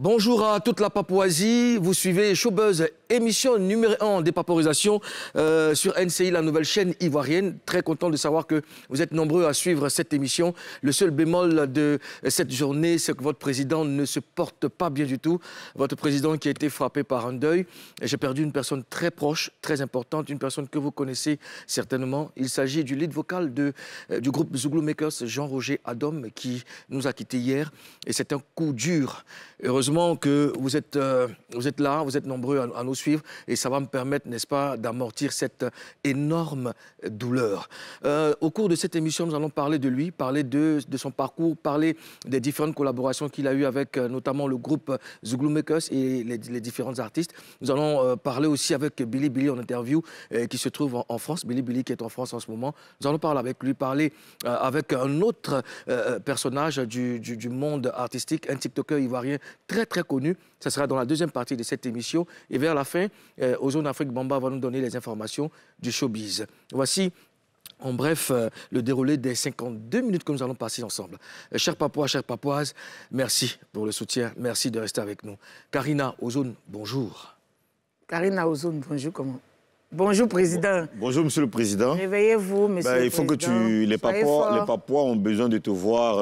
Bonjour à toute la Papouasie, vous suivez Showbuzz, émission numéro 1 des paporisations sur NCI, la nouvelle chaîne ivoirienne. Très content de savoir que vous êtes nombreux à suivre cette émission. Le seul bémol de cette journée, c'est que votre président ne se porte pas bien du tout. Votre président qui a été frappé par un deuil. J'ai perdu une personne très proche, très importante, une personne que vous connaissez certainement. Il s'agit du lead vocal du groupe Zouglou Makers, Jean-Roger Adom, qui nous a quittés hier. Et c'est un coup dur. Heureusement que vous êtes là, vous êtes nombreux à nous suivre et ça va me permettre, n'est-ce pas, d'amortir cette énorme douleur. Au cours de cette émission, nous allons parler de lui, parler de son parcours, parler des différentes collaborations qu'il a eues avec notamment le groupe Zouglou Makers et les différents artistes. Nous allons parler aussi avec Billy Billy en interview qui se trouve en France, Billy Billy qui est en France en ce moment. Nous allons parler avec lui, parler avec un autre personnage du monde artistique, un TikToker ivoirien très très connu. Ça sera dans la deuxième partie de cette émission. Et vers la fin, Ozone Afrique Bamba va nous donner les informations du showbiz. Voici en bref le déroulé des 52 minutes que nous allons passer ensemble. Chers Papouas, chères Papouases, merci pour le soutien. Merci de rester avec nous. Karina Ozone, bonjour. Karina Ozone, bonjour, comment? Bonjour, Président. Bonjour, Monsieur le Président. Réveillez-vous, Monsieur le Président. Il faut que les Papouas ont besoin de te voir...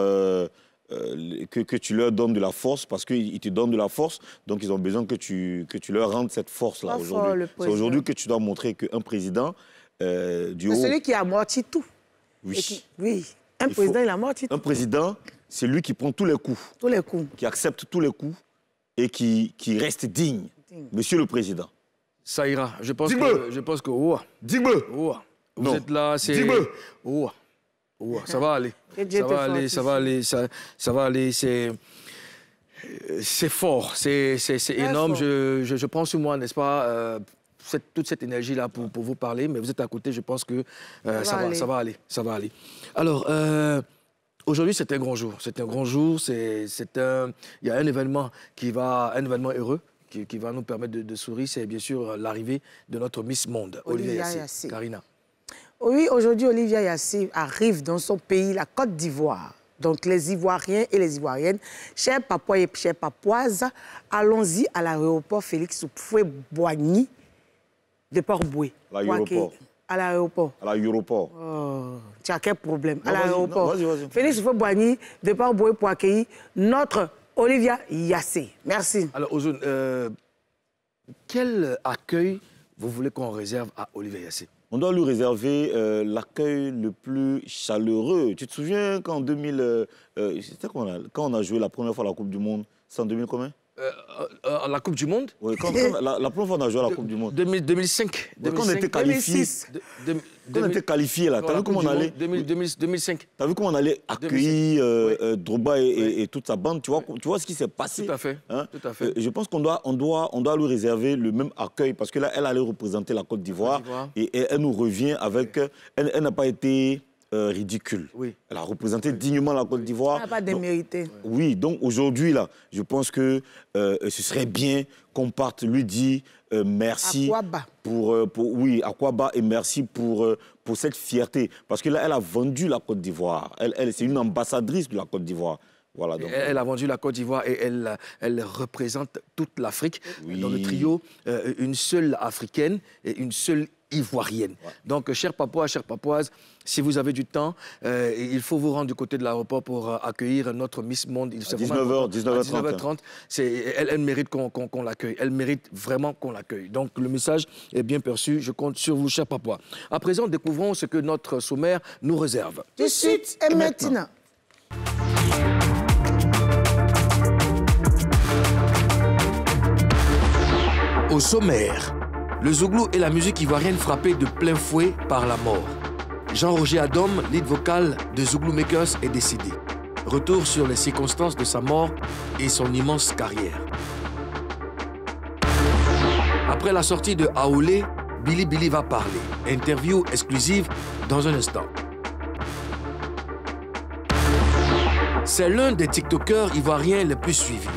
que tu leur donnes de la force, parce qu'ils te donnent de la force, donc ils ont besoin que tu leur rendes cette force-là aujourd'hui. C'est aujourd'hui que tu dois montrer qu'un président du haut... C'est celui qui amortit tout. Oui. Oui, un président, il amortit tout. Un président, c'est lui qui prend tous les coups. Tous les coups. Qui accepte tous les coups et qui reste digne. Monsieur le Président. Ça ira. Je pense que... Oh, vous êtes là, c'est... Oh, ça va aller. Ça va aller. C'est fort, c'est énorme. Je prends sur moi, n'est-ce pas, toute cette énergie-là pour vous parler, mais vous êtes à côté, je pense que ça va aller. Alors, aujourd'hui, c'est un grand jour. C'est un grand jour. Il y a un événement heureux qui va nous permettre de sourire. C'est bien sûr l'arrivée de notre Miss Monde, Olivia Yassé. Karina. Oui, aujourd'hui, Olivia Yassé arrive dans son pays, la Côte d'Ivoire. Donc, les Ivoiriens et les Ivoiriennes, chers Papouas et chères Papouases, allons-y à l'aéroport Félix Houphouët-Boigny de Port-Boué. À l'aéroport. À l'aéroport. Oh, tu as quel problème? À l'aéroport. Félix Houphouët-Boigny de Port-Boué pour accueillir notre Olivia Yassé. Merci. Alors, Ozone, quel accueil vous voulez qu'on réserve à Olivia Yassé? On doit lui réserver l'accueil le plus chaleureux. Tu te souviens qu'en 2000, quand on a joué la première fois à la Coupe du Monde, c'est en 2000 combien? La Coupe du Monde? Oui, la première fois on a joué à la Coupe du Monde. 2005. Quand on était qualifié, quand on était qualifié là, t'as vu comment on allait? 2005. T'as vu comment on allait accueillir Drogba et toute sa bande? Tu vois ce qui s'est passé? Tout à fait. Hein? Tout à fait. Je pense qu'on doit lui réserver le même accueil parce que là, elle allait représenter la Côte d'Ivoire et elle nous revient avec. Elle n'a pas été ridicule. Oui. Elle a représenté dignement la Côte d'Ivoire. Elle n'a pas démérité. Oui, donc aujourd'hui, là, je pense que ce serait bien qu'on parte lui dire merci. Akouaba et merci pour cette fierté. Parce que là, elle a vendu la Côte d'Ivoire. C'est une ambassadrice de la Côte d'Ivoire. Voilà, donc, elle a vendu la Côte d'Ivoire et elle représente toute l'Afrique. Dans le trio, une seule africaine et une seule ivoirienne. Ouais. Donc, chers Papouas, chères Papouases, si vous avez du temps, il faut vous rendre du côté de l'aéroport pour accueillir notre Miss Monde. 19h30. Elle mérite qu'on l'accueille. Elle mérite vraiment qu'on l'accueille. Donc, le message est bien perçu. Je compte sur vous, chers Papouas. À présent, découvrons ce que notre sommaire nous réserve. Tout de suite et maintenant. Au sommaire, le Zouglou et la musique ivoirienne frappée de plein fouet par la mort. Jean-Roger Adom, lead vocal de Zouglou Makers, est décédé. Retour sur les circonstances de sa mort et son immense carrière. Après la sortie de Aoulé, Billy Billy va parler. Interview exclusive dans un instant. C'est l'un des TikTokers ivoiriens les plus suivis.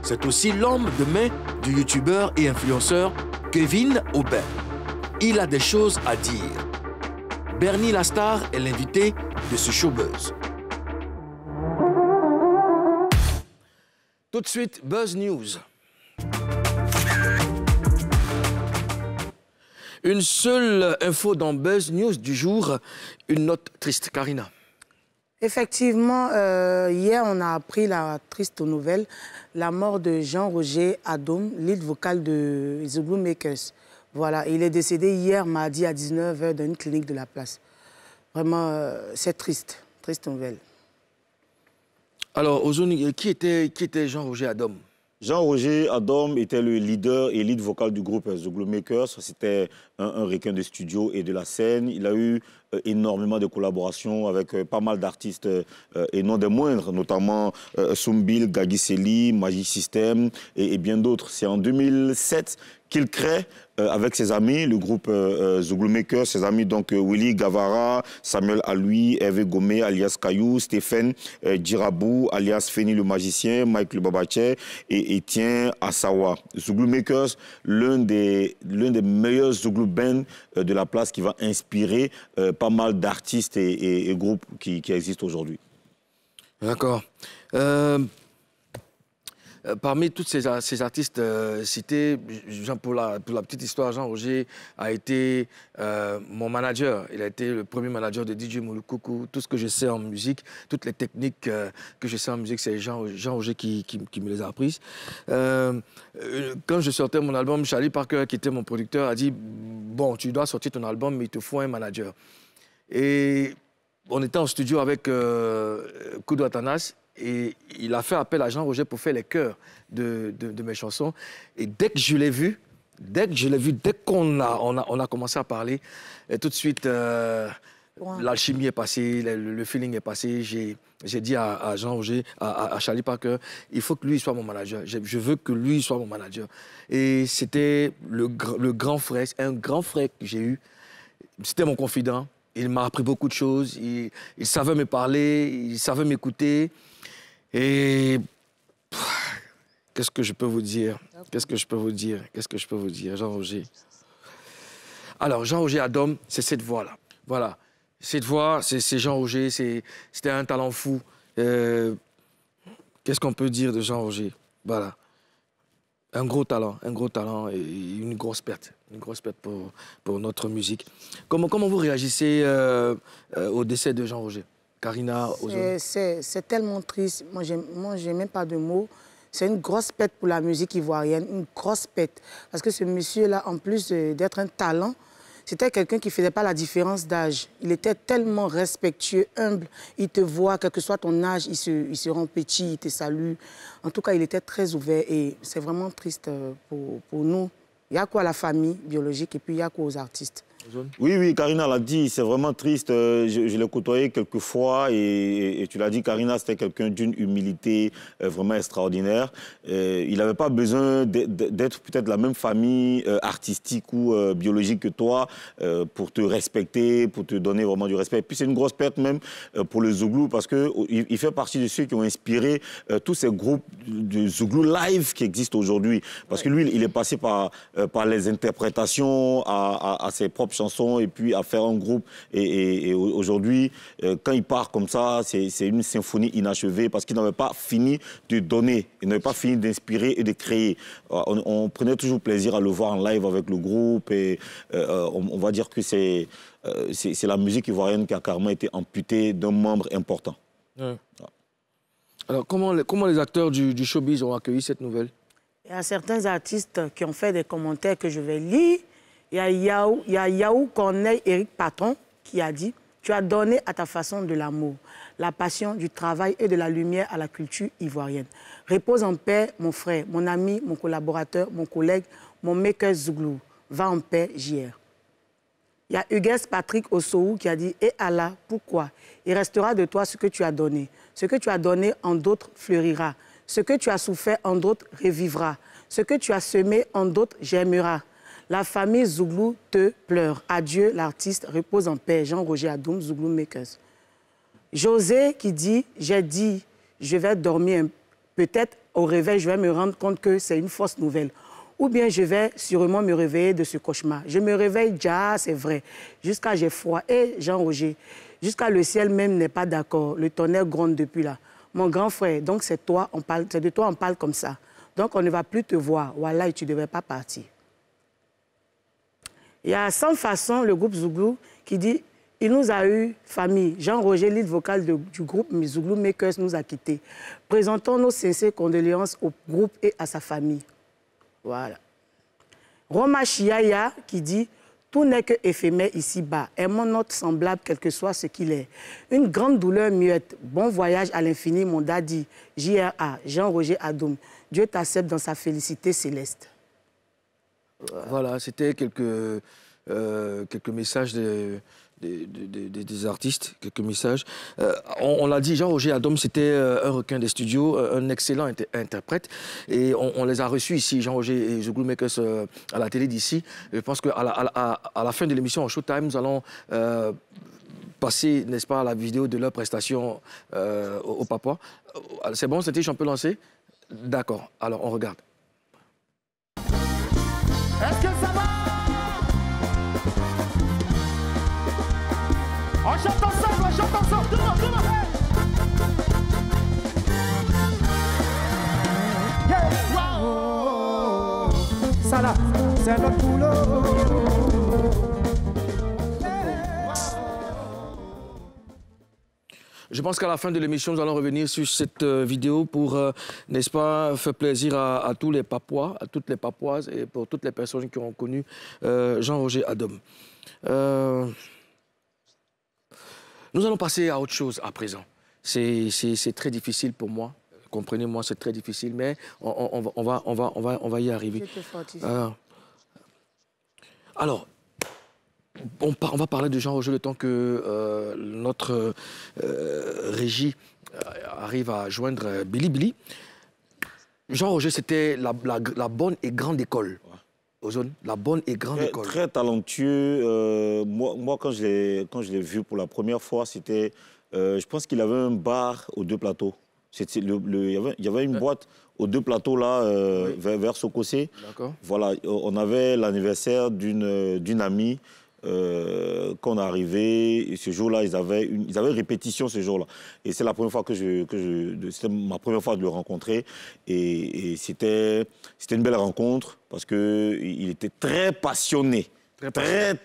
C'est aussi l'homme de main du youtubeur et influenceur Kevin Aubin. Il a des choses à dire. Bernie Lastar est l'invité de ce Showbuzz. Tout de suite, Buzz News. Une seule info dans Buzz News du jour, une note triste. Karina. Effectivement, hier, on a appris la triste nouvelle, la mort de Jean-Roger Adom, lead vocal de Zouglou Makers. Voilà, il est décédé hier, mardi, à 19 h, dans une clinique de la place. Vraiment, c'est triste, triste nouvelle. Alors, Ozone, qui était Jean-Roger Adom? Jean-Roger Adom était le leader et lead vocal du groupe Zouglou Makers. C'était un requin de studio et de la scène. Il a eu énormément de collaborations avec pas mal d'artistes et non des moindres, notamment Soumbil, Gagiseli, Magic System et bien d'autres. C'est en 2007 qu'il crée avec ses amis le groupe Zouglou Makers, ses amis donc Willy Gavara, Samuel Aloui, Hervé Gomé alias Caillou, Stéphane Djirabou alias Feni le magicien, Mike le Babaché et Etienne Assawa. Zouglou Makers, l'un des meilleurs Zouglou bands de la place qui va inspirer pas mal d'artistes et groupes qui existent aujourd'hui. D'accord. Parmi tous ces artistes cités, pour la petite histoire, Jean-Roger a été mon manager. Il a été le premier manager de DJ Moulukoukou. Tout ce que je sais en musique, toutes les techniques que je sais en musique, c'est Jean-Roger qui me les a apprises. Quand je sortais mon album, Charlie Parker, qui était mon producteur, a dit « Bon, tu dois sortir ton album, mais il te faut un manager. » Et on était en studio avec Koudou Atanas. Et il a fait appel à Jean-Roger pour faire les chœurs de mes chansons. Et dès que je l'ai vu, dès qu'on a commencé à parler, et tout de suite, l'alchimie est passée, le feeling est passé. J'ai dit à Jean-Roger, à Charlie Parker, il faut que lui soit mon manager. Je veux que lui soit mon manager. Et c'était le grand frère, un grand frère que j'ai eu. C'était mon confident. Il m'a appris beaucoup de choses. Il savait me parler, il savait m'écouter. Et qu'est-ce que je peux vous dire? Qu'est-ce que je peux vous dire? Qu'est-ce que je peux vous dire, Jean-Roger? Alors, Jean-Roger Adom, c'est cette voix-là. Voilà. Cette voix, c'est Jean-Roger, c'était un talent fou. Qu'est-ce qu'on peut dire de Jean-Roger? Voilà. Un gros talent et une grosse perte pour notre musique. Comment vous réagissez au décès de Jean-Roger? Karina, c'est tellement triste. Moi, j'ai même pas de mots. C'est une grosse perte pour la musique ivoirienne, une grosse perte. Parce que ce monsieur-là, en plus d'être un talent, c'était quelqu'un qui ne faisait pas la différence d'âge. Il était tellement respectueux, humble. Il te voit, quel que soit ton âge, il se rend petit, il te salue. En tout cas, il était très ouvert et c'est vraiment triste pour nous. Il y a quoi à la famille biologique et puis il y a quoi aux artistes. Oui, Karina l'a dit, c'est vraiment triste. Je l'ai côtoyé quelques fois et tu l'as dit, Karina, c'était quelqu'un d'une humilité vraiment extraordinaire. Il n'avait pas besoin d'être peut-être de la même famille artistique ou biologique que toi pour te respecter, pour te donner vraiment du respect. Et puis c'est une grosse perte même pour le Zouglou parce qu'il fait partie de ceux qui ont inspiré tous ces groupes de Zouglou live qui existent aujourd'hui. Parce que lui, il est passé par les interprétations à ses propres chansons et puis à faire un groupe. Et aujourd'hui, quand il part comme ça, c'est une symphonie inachevée parce qu'il n'avait pas fini de donner, il n'avait pas fini d'inspirer et de créer. On prenait toujours plaisir à le voir en live avec le groupe et on va dire que c'est la musique ivoirienne qui a carrément été amputée d'un membre important. Ouais. Alors, comment les acteurs du showbiz ont accueilli cette nouvelle? Il y a certains artistes qui ont fait des commentaires que je vais lire. Il y a Yaou Corneille Éric Patron qui a dit « Tu as donné à ta façon de l'amour, la passion, du travail et de la lumière à la culture ivoirienne. Repose en paix, mon frère, mon ami, mon collaborateur, mon collègue, mon maker Zouglou. Va en paix, JR. » Il y a Hugues Patrick Ossoou qui a dit « Et Allah, pourquoi? Il restera de toi ce que tu as donné. Ce que tu as donné en d'autres fleurira. Ce que tu as souffert en d'autres revivra. Ce que tu as semé en d'autres germera. La famille Zouglou te pleure. Adieu, l'artiste, repose en paix. Jean-Roger Adom, Zouglou Makers. José qui dit, j'ai dit, je vais dormir. Peut-être au réveil, je vais me rendre compte que c'est une fausse nouvelle. Ou bien je vais sûrement me réveiller de ce cauchemar. Je me réveille déjà, c'est vrai. Jusqu'à j'ai froid. Et Jean-Roger, jusqu'à le ciel même n'est pas d'accord. Le tonnerre gronde depuis là. mon grand frère, donc c'est toi, c'est de toi on parle comme ça. Donc on ne va plus te voir. Voilà, et tu ne devrais pas partir. Il y a Sans Façon, le groupe Zouglou, qui dit « Il nous a eu famille. Jean-Roger, lead vocal du groupe Zouglou Makers, nous a quittés. Présentons nos sincères condoléances au groupe et à sa famille. » Voilà. Roma Chiaya qui dit « Tout n'est que éphémère ici-bas. Aimons notre semblable, quel que soit ce qu'il est. Une grande douleur muette. Bon voyage à l'infini, mon daddy. JRA, Jean-Roger Adoum. Dieu t'accepte dans sa félicité céleste. » Voilà, c'était quelques messages des artistes, quelques messages. On l'a dit, Jean-Roger Adoum, c'était un requin des studios, un excellent interprète. Et on les a reçus ici, Jean-Roger et Zouglou Makers, à la télé d'ici. Je pense qu'à la fin de l'émission en Showtime, nous allons passer, n'est-ce pas, la vidéo de leur prestation au Papouas. C'est bon, c'était, on peut lancer? D'accord, alors on regarde. Est-ce que ça va? On chante ensemble, tout le monde, yeah. Wow. Ça là, c'est notre boulot. Je pense qu'à la fin de l'émission, nous allons revenir sur cette vidéo pour, n'est-ce pas, faire plaisir à tous les Papouas, à toutes les Papouases et pour toutes les personnes qui ont connu Jean-Roger Adoum. Nous allons passer à autre chose à présent. C'est très difficile pour moi. Comprenez-moi, c'est très difficile, mais on va y arriver. Alors, on va parler de Jean-Roger le temps que notre régie arrive à joindre Billy Billy. Jean-Roger, c'était la bonne et grande école. Ozone, la bonne et grande école. Très talentueux. Moi, quand je l'ai vu pour la première fois, c'était... je pense qu'il avait un bar aux deux plateaux. Il y avait une boîte aux deux plateaux, là, oui, vers Sokosé. Voilà, on avait l'anniversaire d'une amie. Quand on est arrivé, et ce jour-là, ils avaient répétition ce jour-là. Et c'est la première fois c'était ma première fois de le rencontrer. Et c'était une belle rencontre parce qu'il était très passionné. Très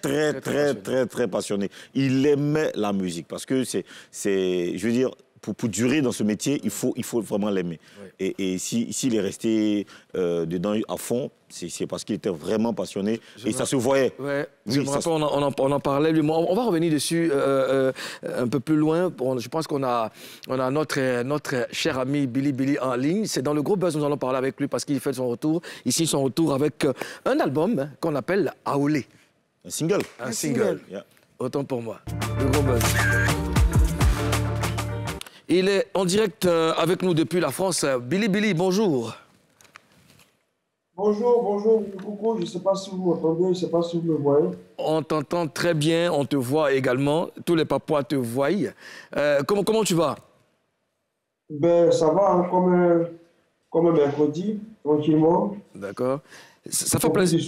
passionné. Il aimait la musique parce que je veux dire, pour durer dans ce métier, il faut vraiment l'aimer. Oui. Et s'il est resté dedans à fond, c'est parce qu'il était vraiment passionné et ça se voyait. Ouais, oui, on en parlait. On va revenir dessus un peu plus loin. Je pense qu'on a notre cher ami Billy Billy en ligne. C'est dans le gros buzz, nous allons parler avec lui parce qu'il fait son retour. Ici, son retour avec un album qu'on appelle Aolé. Un single. Un single. Yeah. Autant pour moi. Le gros buzz. Il est en direct avec nous depuis la France. Billy Billy, bonjour. Bonjour, coucou. Je ne sais pas si vous m'entendez, je ne sais pas si vous me voyez. On t'entend très bien, on te voit également. Tous les Papouas te voient. Comment tu vas? Ben, ça va, hein, comme un mercredi, tranquillement. D'accord. Ça fait plaisir.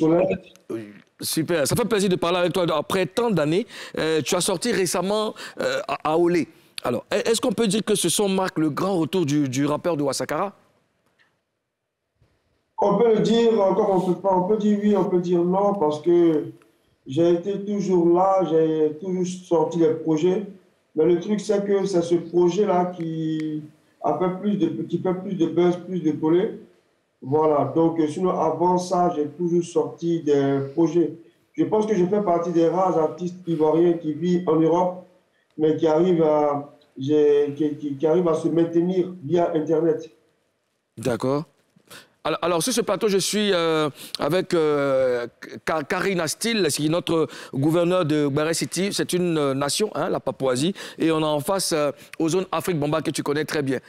Super. Ça fait plaisir de parler avec toi après tant d'années. Tu as sorti récemment Aolé. Alors, est-ce qu'on peut dire que ce son marque le grand retour du rappeur de Ouassakara? On peut le dire, comme on peut pas. On peut dire oui, on peut dire non, parce que j'ai été toujours là, j'ai toujours sorti les projets. Mais le truc, c'est que c'est ce projet-là qui fait plus de buzz, plus de tollé. Voilà, donc sinon, avant ça, j'ai toujours sorti des projets. Je pense que je fais partie des rares artistes ivoiriens qui vivent en Europe, mais qui arrivent à se maintenir via Internet. D'accord. Alors, sur ce plateau, je suis avec Karina Steele, qui est notre gouverneur de Barré City. C'est une nation, hein, la Papouasie. Et on est en face Ozone Afrique Bomba, que tu connais très bien.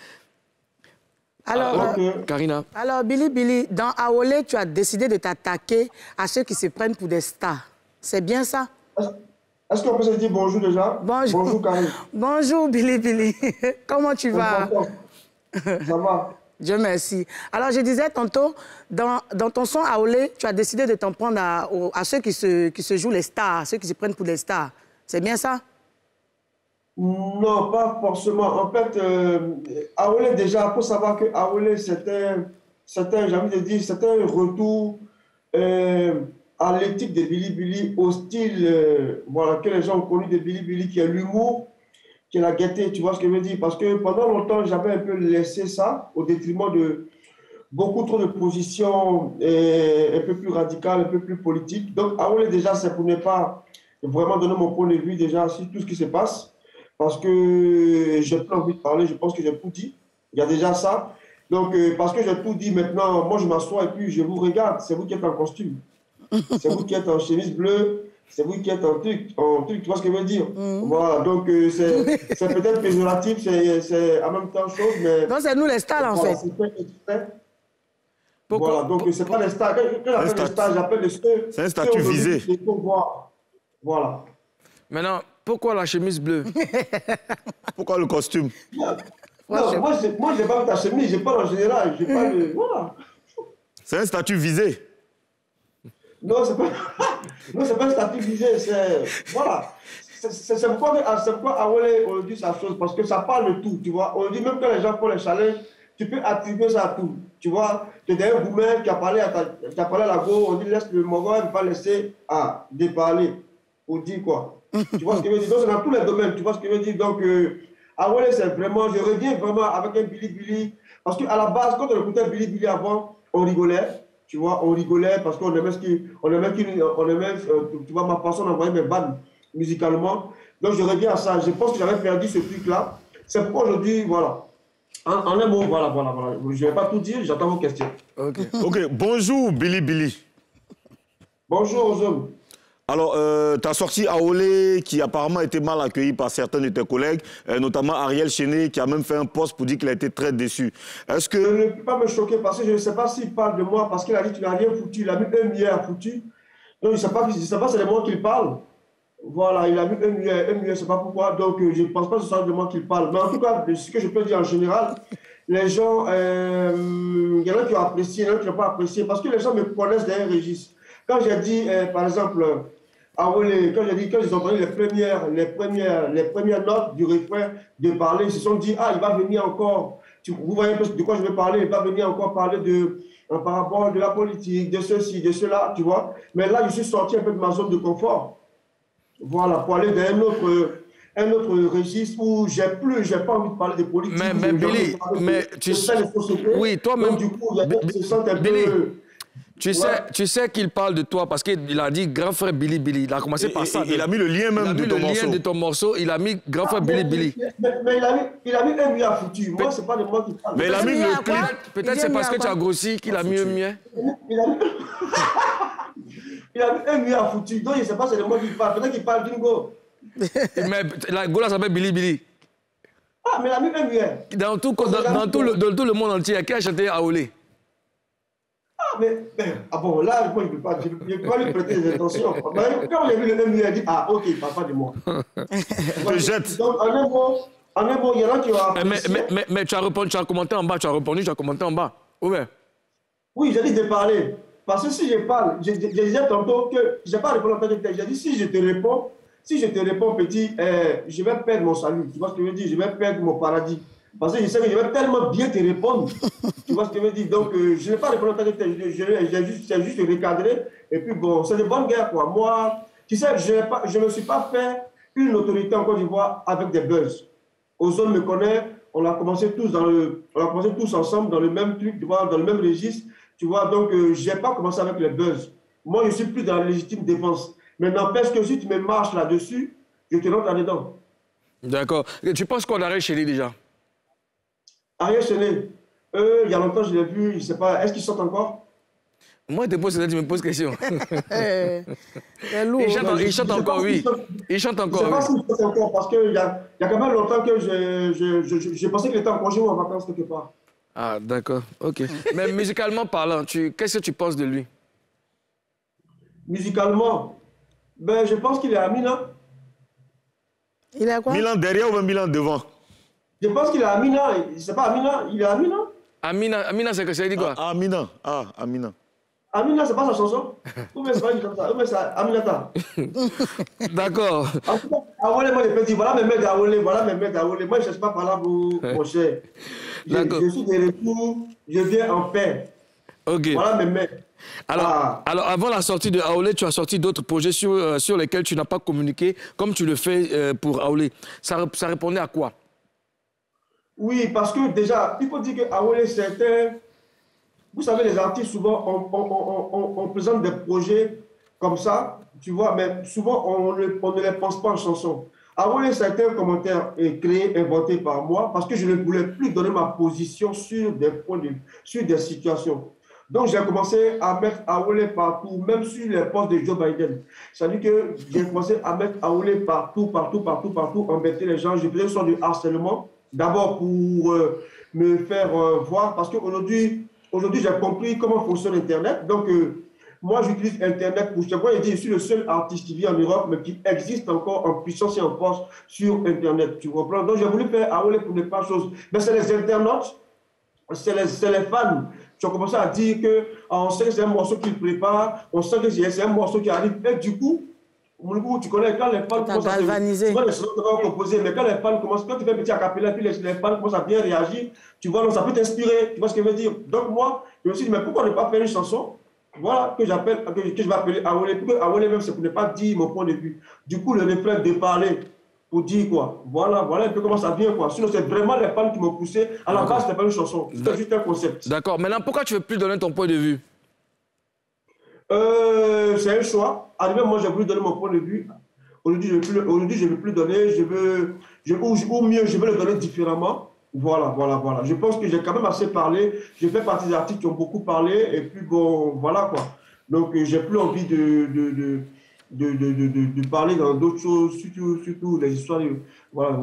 Alors, Karina. Alors, Billy, dans Aolé, tu as décidé de t'attaquer à ceux qui se prennent pour des stars. C'est bien ça? Est-ce qu'on peut se dire bonjour déjà? Bonjour, Karine. Bonjour, Billy. Comment tu vas? Ça va. Dieu merci. Alors, je disais tantôt, dans ton son Aolé, tu as décidé de t'en prendre à ceux qui se jouent les stars, ceux qui se prennent pour des stars. C'est bien ça? Non, pas forcément. En fait, Aolé, déjà, il faut savoir que Aolé, c'était, j'ai envie de dire, c'était un retour à l'éthique de Billy Billy, au style voilà, que les gens ont connu de Billy Billy, qui est l'humour, qui est la gaieté, tu vois ce que je veux dire? Parce que pendant longtemps, j'avais un peu laissé ça au détriment de beaucoup trop de positions un peu plus radicales, un peu plus politiques. Donc, Aolé, déjà, c'est pour ne pas vraiment donner mon point de vue déjà sur tout ce qui se passe. Parce que j'ai plus envie de parler, je pense que j'ai tout dit. Il y a déjà ça. Donc, parce que j'ai tout dit, maintenant, moi, je m'assois et puis je vous regarde. C'est vous qui êtes en costume. C'est vous qui êtes en chemise bleue. C'est vous qui êtes en truc. Tu vois ce que je veux dire? Voilà, donc c'est peut-être péjoratif, c'est en même temps chose, mais... Non, c'est nous les stars, en fait. Voilà, donc c'est pas les stars. Quand j'appelle les stars, j'appelle les ceux... C'est un statut visé. Voilà. Maintenant, pourquoi la chemise bleue? Pourquoi le costume? Non, moi, je n'ai pas ta chemise, je parle en général. Voilà. C'est un statut visé. Non, c'est pas... non, c'est pas un statut visé, c'est... Voilà. C'est pourquoi Aolé, on dit sa chose, parce que ça parle de tout, tu vois. On dit même quand les gens font les challenges, tu peux attribuer ça à tout. Tu vois, tu es un boomer qui a parlé à la go, on dit laisse le Mogol, il ne pas laisser déparler. Pour dire quoi? Tu vois ce que je veux dire? Donc, c'est dans tous les domaines, tu vois ce que je veux dire? Donc, Aolé, c'est vraiment, je reviens vraiment avec un Billy Billy. Parce qu'à la base, quand on écoutait Billy Billy avant, on rigolait. Tu vois, on rigolait parce qu'on aimait tu vois, ma façon d'envoyer mes vannes musicalement. Donc, je reviens à ça. Je pense que j'avais perdu ce truc-là. C'est pourquoi aujourd'hui, voilà. En un mot, voilà. Je ne vais pas tout dire, j'attends vos questions. Ok, bonjour Billy Billy. Bonjour aux hommes. Alors, tu as sorti Aolé qui apparemment a été mal accueilli par certains de tes collègues, notamment Ariel Chené qui a même fait un post pour dire qu'il a été très déçu. Est-ce que... Je ne peux pas me choquer parce que je ne sais pas s'il parle de moi parce qu'il a dit qu'il n'a rien foutu. Il a mis 1 milliard à foutu. Donc, je ne sais pas c'est de moi qu'il parle. Voilà, il a mis 1 milliard, je ne sais pas pourquoi. Donc, je ne pense pas que ce soit de moi qu'il parle. Mais en tout cas, ce que je peux dire en général, les gens, il y en a qui ont apprécié, il y en a qui n'ont pas apprécié parce que les gens me connaissent derrière Régis. Quand j'ai dit, par exemple, Aolé, quand ils ont entendu les premières notes du refrain de parler, ils se sont dit, il va venir encore, vous voyez un peu de quoi je vais parler, il va venir encore parler par rapport de la politique, de ceci, de cela, tu vois. Mais là, je suis sorti un peu de ma zone de confort. Voilà, pour aller dans un autre registre où j'ai pas envie de parler de politique. Mais Billy, oui, toi-même, du coup, ils se sentent un peu... Tu sais qu'il parle de toi parce qu'il a dit grand frère Billy Billy. Il a commencé par ça. Il a mis le lien même de ton morceau. Il a mis le lien de ton morceau. Il a mis grand frère Billy Billy. Mais il a mis 1 milliard foutu. Moi, c'est pas de moi qui parle. Mais il a mis le clip. Peut-être c'est parce que tu as grossi qu'il a mis 1 milliard. Il a mis 1 milliard foutu. Donc, je ne sais pas c'est de moi qui parle. Peut-être qu'il parle d'une go. Mais la go là s'appelle Billy Billy. Mais il a mis 1 milliard. Dans tout le monde entier, qui a chanté Aolé? Bon, là, moi, je ne peux pas lui prêter des intentions. Mais quand j'ai vu le même, il a dit, ok, il ne parle pas de moi. Je te jette. Donc, en un mot, il y en a qui ont apprécié. Mais tu as commenté en bas, tu as commenté en bas. Oui, j'ai dit de parler. Parce que si je parle, je disais tantôt que je n'ai pas répondu en tant que tel. J'ai dit, si je te réponds, petit, je vais perdre mon salut. Tu vois ce que je veux dire? Je vais perdre mon paradis. Parce que je sais que je vais tellement bien te répondre. Tu vois ce que je veux dire? Donc, je n'ai pas répondu en tant que tel. J'ai juste recadré. Et puis, bon, c'est de bonne guerre, quoi. Moi, tu sais, je ne me suis pas fait une autorité en Côte d'Ivoire avec des buzz. Ozone me connaît. On a commencé tous ensemble dans le même truc, tu vois, dans le même registre. Tu vois, donc, je n'ai pas commencé avec les buzz. Moi, je suis plus dans la légitime défense. Mais n'empêche que si tu me marches là-dessus, je te rentre là-dedans. D'accord. Tu penses qu'on arrête chez lui déjà? Ariel Chené, il y a longtemps, je l'ai vu, je ne sais pas, est-ce qu'il chante encore? Moi, tu me poses question. Il chante encore, oui. Il chante encore. Je ne sais pas s'il chante encore, parce qu'il y a quand même longtemps que je pensais qu'il était en congé ou en vacances quelque part. Ah, d'accord, ok. Mais musicalement parlant, qu'est-ce que tu penses de lui? Musicalement, je pense qu'il est à Milan. Il est à quoi? Milan derrière ou Milan devant? Je pense qu'il est à Milan. C'est pas à Milan, il est à Milan. Amina, c'est que ça dit quoi? Amina. Amina, c'est pas sa chanson. Ou bien c'est pas une chanson. Ou bien c'est Aminata. D'accord. En tout cas, Awole, moi, je peux dire, voilà mes mecs d'Awole, voilà mes mecs d'Awole. Moi, je ne cherche pas par là, mon cher. Je suis de retour, je viens en paix. Ok. Voilà mes mecs. Alors, avant la sortie de Aolé, tu as sorti d'autres projets sur lesquels tu n'as pas communiqué, comme tu le fais pour Aolé. Ça répondait à quoi? Oui, parce que déjà, il faut dire que Aolé, c'est vous savez, les artistes, souvent, on présente des projets comme ça, tu vois, mais souvent, on ne les pense pas en chanson. Aolé, c'est un commentaire créé, inventé par moi, parce que je ne voulais plus donner ma position sur des points de vue, sur des situations. Donc, j'ai commencé à mettre Aolé partout, même sur les postes de Joe Biden. C'est-à-dire que j'ai commencé à mettre Aolé partout, embêter les gens. Je faisais une sorte de harcèlement, d'abord pour me faire voir, parce qu'aujourd'hui, j'ai compris comment fonctionne Internet. Donc, moi, j'utilise Internet pour... Je suis le seul artiste qui vit en Europe, mais qui existe encore en puissance et en force sur Internet. Tu comprends? Donc, j'ai voulu faire Aolé pour ne pas chose. Mais c'est les internautes, c'est les fans qui ont commencé à dire qu'on sait que c'est un morceau qu'ils préparent, on sait que c'est un morceau qui arrive. Et du coup, tu connais, quand les fans commencent à galvanisé. Tu vois les chansons composées, mais quand les fans commencent, quand tu fais un petit acapella, puis les fans commencent à bien réagir, tu vois, donc ça peut t'inspirer, tu vois ce que je veux dire. Donc moi, je me suis dit, mais pourquoi ne pas faire une chanson, voilà, que je vais appeler Aolé, pour que Aolé même, c'est pour ne pas dire mon point de vue. Du coup, le refrain de parler, pour dire quoi. Voilà un peu comment ça vient, quoi. Sinon, c'est vraiment les fans qui m'ont poussé. À la base, c'était pas une chanson, c'était juste un concept. D'accord. Maintenant, pourquoi tu ne veux plus donner ton point de vue? C'est un choix. Moi, j'ai voulu donner mon point de vue. Aujourd'hui, je ne veux plus donner. Ou mieux, je veux le donner différemment. Voilà. Je pense que j'ai quand même assez parlé. J'ai fait partie des artistes qui ont beaucoup parlé. Et puis, bon, voilà, quoi. Donc, j'ai plus envie de parler dans d'autres choses, surtout les histoires. Voilà.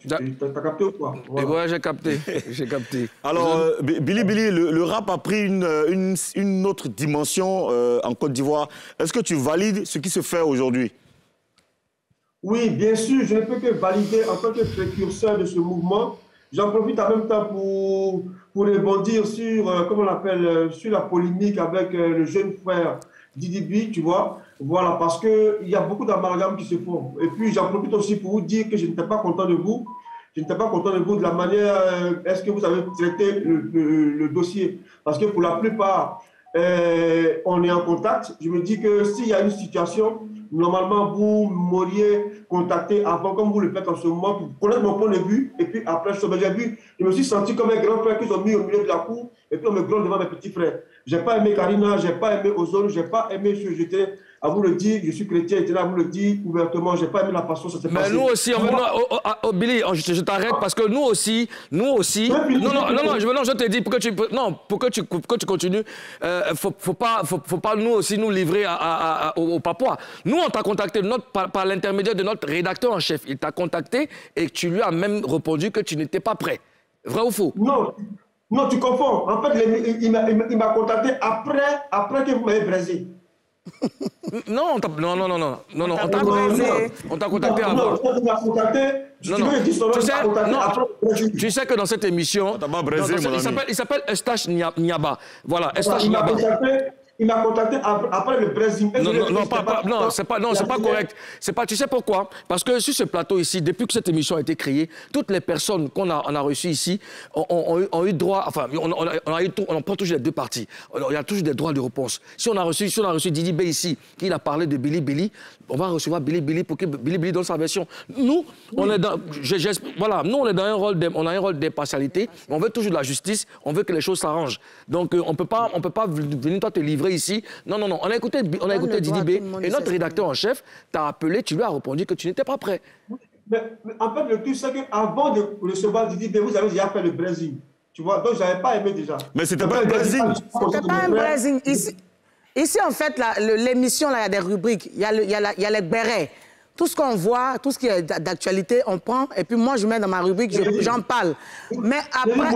T'as capté ou quoi? Voilà. Ouais, j'ai capté. Alors, Billy, le rap a pris une autre dimension en Côte d'Ivoire. Est-ce que tu valides ce qui se fait aujourd'hui? Oui, bien sûr, je ne peux que valider en tant que précurseur de ce mouvement. J'en profite en même temps pour rebondir sur, comment on l'appelle, sur la polémique avec le jeune frère Didi B, tu vois. Voilà, parce qu'il y a beaucoup d'amalgames qui se font. Et puis, j'en profite aussi pour vous dire que je n'étais pas content de vous. Je n'étais pas content de vous de la manière, est-ce que vous avez traité le dossier. Parce que pour la plupart, on est en contact. Je me dis que s'il y a une situation, normalement, vous m'auriez contacté avant, comme vous le faites en ce moment, pour connaître mon point de vue. Et puis après, je me suis senti comme un grand frère qu'ils ont mis au milieu de la cour. Et puis on me gronde devant mes petits frères. Je n'ai pas aimé Karina, je n'ai pas aimé Ozone, je n'ai pas aimé ce que j'étais. À vous le dire, je suis chrétien, j'étais là à vous le dire ouvertement, je n'ai pas aimé la façon, ça s'est passé. Mais nous aussi, Billy, je t'arrête parce que nous aussi. Non, je te dis, pour que tu continues, faut pas nous aussi nous livrer aux Papouas. Nous, on t'a contacté par l'intermédiaire de notre rédacteur en chef. Il t'a contacté et tu lui as même répondu que tu n'étais pas prêt. Vrai ou faux? Non, tu confonds. En fait, il m'a contacté après que vous m'avez braisé. Non, on t'a contacté avant. Tu sais que dans cette émission, il s'appelle Eustache Niaba. Voilà, Eustache Niaba. Il m'a contacté après le Brésil. Non, c'est pas correct. Tu sais pourquoi? Parce que sur ce plateau ici, depuis que cette émission a été créée, toutes les personnes qu'on a reçues ici ont eu droit, enfin, on prend toujours les deux parties. Il y a toujours des droits de réponse. Si on a reçu Didi B ici, qui a parlé de Billy, on va recevoir Billy pour que Billy donne sa version. Nous, on est dans, nous, on est dans un rôle d'impartialité. On veut toujours de la justice. On veut que les choses s'arrangent. Donc, on peut pas venir toi te livrer ici. Non. On a écouté Didi B et notre rédacteur en chef t'a appelé, tu lui as répondu que tu n'étais pas prêt. Mais en fait, le truc, c'est qu'avant de recevoir Didi B, vous avez déjà fait le Brésil. Tu vois, donc je n'avais pas aimé déjà. Mais c'était pas un Brésil. C'était pas un Brésil. Ici, en fait, l'émission, il y a des rubriques. Il y a les bérets. Tout ce qu'on voit, tout ce qui est d'actualité, on prend. Et puis moi, je mets dans ma rubrique, j'en parle. Mais après...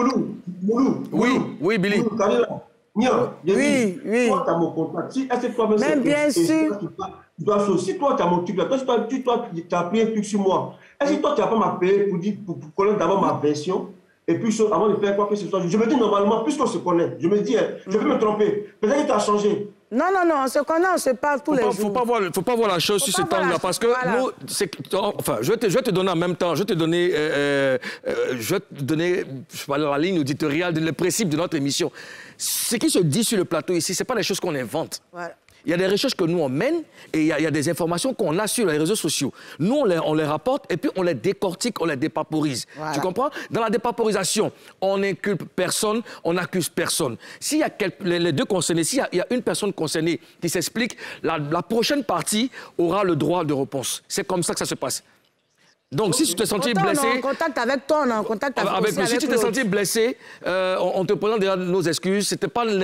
Oui, Billy. Oui. Toi, tu as mon contact. Si toi-même, mais bien sûr. Si toi, tu as mon truc là, toi, tu as pris un truc sur moi. Est-ce que toi, tu n'as pas m'appelé pour connaître d'abord ma version? Et puis, avant de faire quoi que ce soit, je me dis normalement, puisqu'on se connaît, je me dis, je peux me tromper. Peut-être que tu as changé. Non, on se connaît, on se parle tous les jours. Faut pas voir la chose sur cet angle-là, parce que nous, enfin, je vais te donner en même temps, je vais te donner la ligne éditoriale, le principe de notre émission. Ce qui se dit sur le plateau ici, c'est pas les choses qu'on invente. Voilà. Il y a des recherches que nous, on mène et il y a des informations qu'on a sur les réseaux sociaux. Nous, on les rapporte et puis on les décortique, on les dépaporise. Voilà. Tu comprends? Dans la dépaporisation, on n'inculpe personne, on n'accuse personne. S'il y a les deux concernés, s'il y a une personne concernée qui s'explique, la prochaine partie aura le droit de réponse. C'est comme ça que ça se passe. Donc, si tu t'es senti blessé... On est en contact avec toi, on est en contact avec si tu t'es senti blessé, on te présente déjà nos excuses.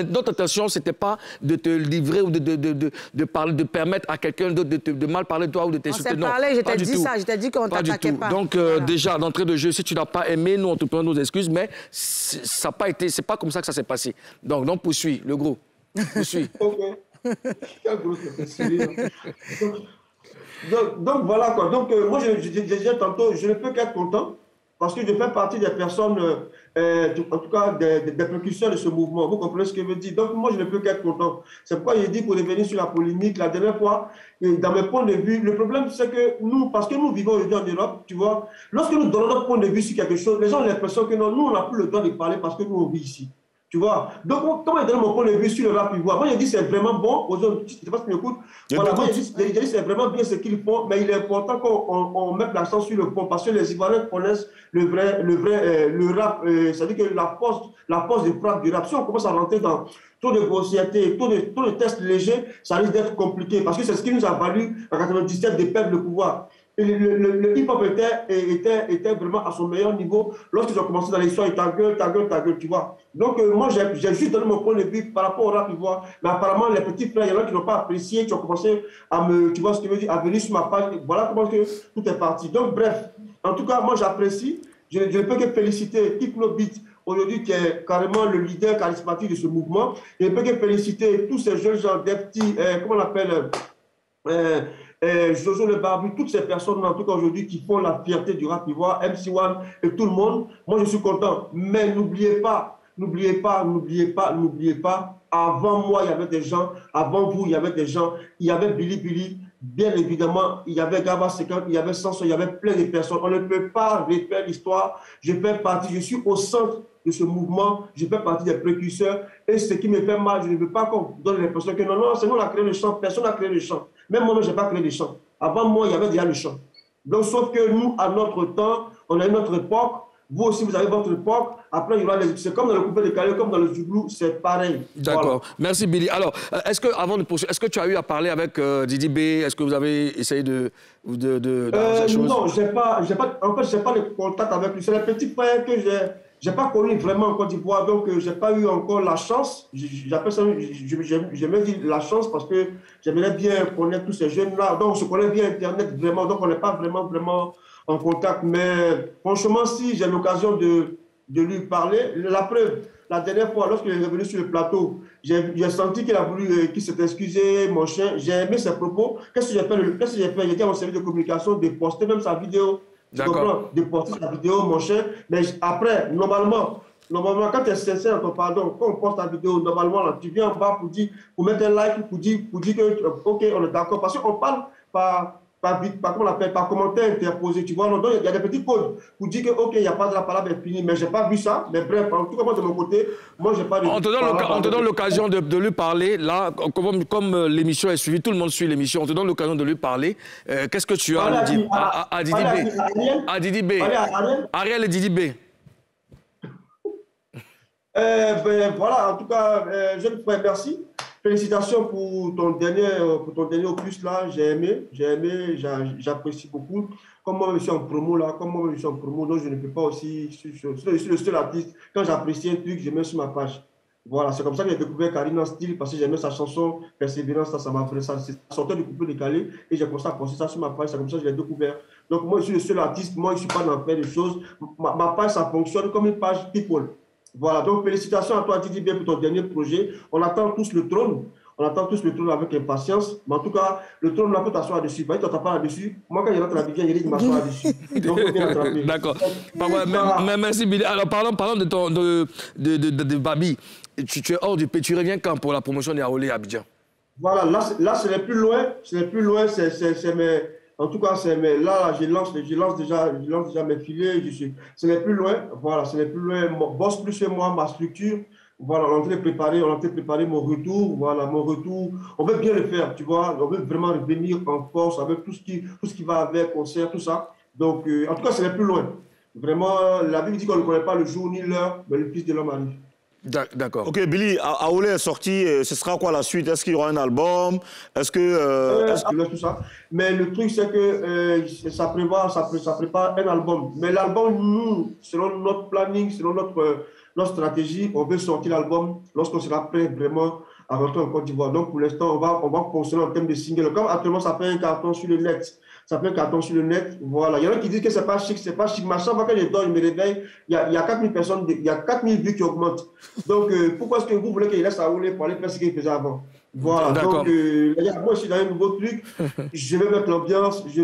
Notre intention, ce n'était pas de te livrer ou de permettre à quelqu'un d'autre de mal parler de toi ou de t'insulter. Non, je t'ai dit ça, je t'ai dit qu'on ne t'attaquait pas. Donc, voilà. Déjà, d'entrée de jeu, si tu n'as pas aimé, nous, on te présente nos excuses, mais ça n'a pas été... C'est pas comme ça que ça s'est passé. Donc, poursuis, le gros. Poursuis. OK. Donc voilà quoi. Donc moi je disais tantôt, je ne peux qu'être content parce que je fais partie des personnes, en tout cas des précurseurs de ce mouvement. Vous comprenez ce que je veux dire? Donc moi je ne peux qu'être content. C'est pourquoi j'ai dit pour revenir sur la polémique la dernière fois, dans mes points de vue, le problème c'est que nous, parce que nous vivons aujourd'hui en Europe, tu vois, lorsque nous donnons notre point de vue sur quelque chose, les gens ont l'impression que non, nous on n'a plus le droit de parler parce que nous on vit ici. Tu vois, donc, comment je donne mon point de vue sur le rap ivoire? Moi, je dis c'est vraiment bon, aux autres, je ne sais pas si tu m'écoutes. Voilà, moi, je dis c'est vraiment bien ce qu'ils font, mais il est important qu'on mette l'accent sur le fond, parce que les Ivoiriens connaissent le rap, c'est-à-dire que la force de frappe du rap. Si on commence à rentrer dans trop de grossièreté, trop de tests légers, ça risque d'être compliqué, parce que c'est ce qui nous a valu en 1997 de perdre le pouvoir. Et le hip-hop était vraiment à son meilleur niveau lorsqu'ils ont commencé dans l'histoire, ta gueule, tu vois. Donc, moi, j'ai juste donné mon point de vue par rapport au rap ivoire. Mais apparemment, les petits frères, il y en a qui n'ont pas apprécié, qui ont commencé tu vois ce que je veux dire, à venir sur ma page. Voilà comment que tout est parti. Donc, bref, en tout cas, moi, j'apprécie. Je ne peux que féliciter Kipno Beat, aujourd'hui, qui est carrément le leader charismatique de ce mouvement. Je ne peux que féliciter tous ces jeunes gens, des petits, comment on appelle Jojo le Barbu, toutes ces personnes en tout cas aujourd'hui qui font la fierté du rap ivoire, MC1 et tout le monde, moi je suis content. Mais n'oubliez pas, avant moi il y avait des gens, avant vous il y avait des gens, il y avait Billy, bien évidemment, il y avait Gaba Sekan, il y avait Sanson, il y avait plein de personnes. On ne peut pas refaire l'histoire. Je fais partie, je suis au centre de ce mouvement, je fais partie des précurseurs. Et ce qui me fait mal, je ne veux pas qu'on donne l'impression que non, c'est nous qui avons créé le chant, personne n'a créé le chant. Même moi, je n'ai pas créé le chant. Avant moi, il y avait déjà le chant. Donc, sauf que nous, à notre temps, on a une autre époque. Vous aussi, vous avez votre époque. Après, il y aura les... C'est comme dans le coupé de Calais, comme dans le Zouglou, c'est pareil. D'accord. Voilà. Merci, Billy. Alors, avant de poursuivre, est-ce que tu as eu à parler avec Didi B? Est-ce que vous avez essayé de non, j'ai pas, en fait, je n'ai pas de contact avec lui. C'est le petit frère que j'ai pas connu vraiment en Côte d'Ivoire, donc je n'ai pas eu encore la chance. J'appelle ça, j'aimais dire la chance parce que j'aimerais bien connaître tous ces jeunes-là. Donc, je connais bien Internet vraiment, donc on n'est pas vraiment en contact. Mais franchement, si j'ai l'occasion de lui parler, la preuve, la dernière fois, lorsqu'il est revenu sur le plateau, j'ai senti qu'il a voulu, qu'il s'est excusé, mon chien. J'ai aimé ses propos. Qu'est-ce que j'ai fait? J'ai dit à mon service de communication de poster même sa vidéo. Tu comprends? De poster sa vidéo, mon chien. Mais après, normalement, quand tu es sincère dans ton pardon, quand on poste ta vidéo, normalement, là, tu viens en bas pour mettre un like, pour dire que, OK, on est d'accord. Parce qu'on parle par commentaire interposé, tu vois. Donc, il y a des petits codes pour dire que, OK, il n'y a pas de la parole finie, mais je n'ai pas vu ça. Mais bref, en tout cas, moi, de mon côté, moi, je n'ai pas de... On te donne l'occasion de lui parler. Là, comme l'émission est suivie, tout le monde suit l'émission, on te donne l'occasion de lui parler. Qu'est-ce que tu as à dire à Didi B? À Didi B. Ariel et Didi B. Voilà, en tout cas, je te remercie. Félicitations pour ton dernier opus là, j'ai aimé, j'apprécie beaucoup. Comme moi je suis en promo là, donc je ne peux pas aussi, je suis le seul artiste, quand j'apprécie un truc, je mets sur ma page. Voilà, c'est comme ça que j'ai découvert Karina Style, parce que j'aimais sa chanson Persévérance, ça m'a fait ça sortait du coupé décalé, et j'ai commencé à poster ça sur ma page, c'est comme ça que je l'ai découvert. Donc moi je suis le seul artiste, moi je ne suis pas dans le fait des choses, ma page ça fonctionne comme une page people. Voilà, donc félicitations à toi Didi B pour ton dernier projet. On attend tous le trône. Avec impatience. Mais en tout cas, le trône, là, peut t'asseoir dessus. Bah, tu t'as pas là-dessus. Moi, quand je rentre à la Bibiane, il dit de m'asseoir là-dessus. Donc, il faut bien attraper. D'accord. Merci, Billy. Alors, parlons de Babi. Tu es hors du pays. Tu reviens quand pour la promotion des Aolé à Abidjan? Voilà, là c'est les plus loin, c'est mes... En tout cas, là, je lance déjà mes filets, c'est les plus loin, voilà, c'est les plus loin, Boss Plus et moi, ma structure, voilà, on est en train de préparer mon retour, voilà, mon retour, on veut bien le faire, tu vois, on veut vraiment revenir en force avec tout ce qui va avec, concert, tout ça, donc, en tout cas, c'est les plus loin, vraiment, la Bible dit qu'on ne connaît pas le jour ni l'heure, mais le Fils de l'homme arrive. D'accord. Ok, Billy, Aoulé est sorti, ce sera quoi la suite? Est-ce qu'il y aura un album? Est-ce que... tout ça. Mais le truc, c'est que ça prépare un album. Mais l'album, nous, selon notre planning, selon notre stratégie, on veut sortir l'album lorsqu'on sera prêt vraiment à rentrer en Côte d'Ivoire. Donc, pour l'instant, on va fonctionner en termes de single. Comme actuellement, ça fait un carton sur le net. Ça fait un carton sur le net. Voilà. Il y en a qui disent que c'est pas chic, c'est pas chic. Mais à chaque fois que je dors, je me réveille, il y a 4000 personnes, il y a 4000 vues qui augmentent. Donc, pourquoi est-ce que vous voulez qu'il laisse à rouler pour aller faire ce qu'il faisait avant? Voilà. Donc, moi, je suis dans un nouveau truc. Je veux mettre l'ambiance. Je